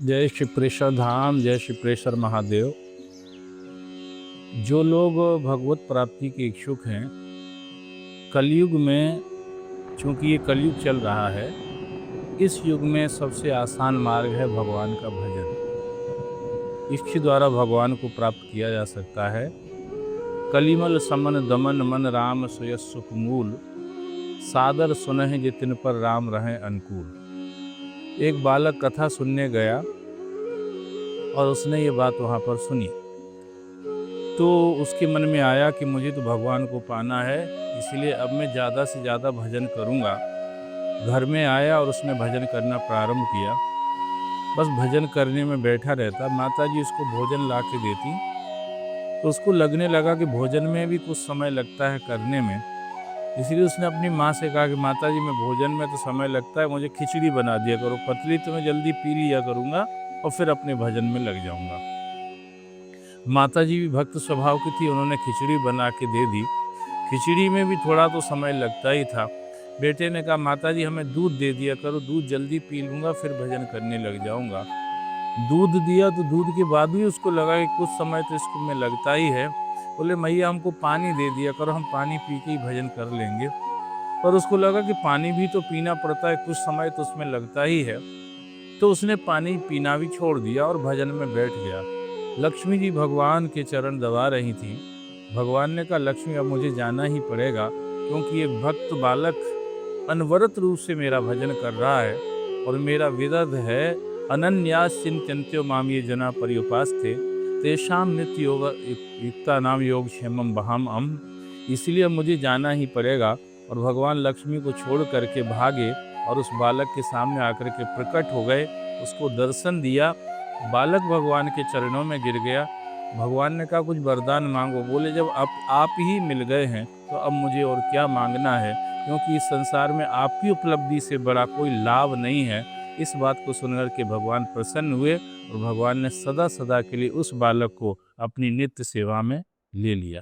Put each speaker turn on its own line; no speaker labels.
जय श्री प्रेषर धाम, जय श्री प्रेषर महादेव। जो लोग भगवत प्राप्ति के इच्छुक हैं, कलयुग में, चूंकि ये कलयुग चल रहा है, इस युग में सबसे आसान मार्ग है भगवान का भजन। इसके द्वारा भगवान को प्राप्त किया जा सकता है। कलिमल समन दमन मन राम सोय सुख मूल, सादर सुनहि जितिन पर राम रहे अनुकूल। एक बालक कथा सुनने गया और उसने ये बात वहाँ पर सुनी, तो उसके मन में आया कि मुझे तो भगवान को पाना है, इसलिए अब मैं ज़्यादा से ज़्यादा भजन करूँगा। घर में आया और उसने भजन करना प्रारंभ किया। बस भजन करने में बैठा रहता। माताजी उसको भोजन ला के देती, तो उसको लगने लगा कि भोजन में भी कुछ समय लगता है करने में। इसलिए उसने अपनी माँ से कहा कि माताजी, मैं भोजन में तो समय लगता है, मुझे खिचड़ी बना दिया करो, पतली तो मैं जल्दी पी लिया करूँगा और फिर अपने भजन में लग जाऊँगा। माताजी भी भक्त स्वभाव की थी, उन्होंने खिचड़ी बना के दे दी। खिचड़ी में भी थोड़ा तो समय लगता ही था। बेटे ने कहा, माताजी हमें दूध दे दिया करो, दूध जल्दी पी लूँगा, फिर भजन करने लग जाऊँगा। दूध दिया तो दूध के बाद भी उसको लगा कि कुछ समय तो इसको में लगता ही है। बोले, मैया हमको पानी दे दिया करो, हम पानी पी के ही भजन कर लेंगे। पर उसको लगा कि पानी भी तो पीना पड़ता है, कुछ समय तो उसमें लगता ही है। तो उसने पानी पीना भी छोड़ दिया और भजन में बैठ गया। लक्ष्मी जी भगवान के चरण दबा रही थी। भगवान ने कहा, लक्ष्मी अब मुझे जाना ही पड़ेगा, क्योंकि एक भक्त बालक अनवरत रूप से मेरा भजन कर रहा है और मेरा विदध है, अनन्यास चिंत्यो माम ये जना पर्युपास्ते तेषाम नित्य योग युक्ता नाम योग क्षेमम बहाम अम। इसलिए मुझे जाना ही पड़ेगा। और भगवान लक्ष्मी को छोड़ करके भागे और उस बालक के सामने आकर के प्रकट हो गए, उसको दर्शन दिया। बालक भगवान के चरणों में गिर गया। भगवान ने कहा, कुछ वरदान मांगो। बोले, जब आप ही मिल गए हैं तो अब मुझे और क्या मांगना है, क्योंकि इस संसार में आपकी उपलब्धि से बड़ा कोई लाभ नहीं है। इस बात को सुनकर के भगवान प्रसन्न हुए और भगवान ने सदा सदा के लिए उस बालक को अपनी नित्य सेवा में ले लिया।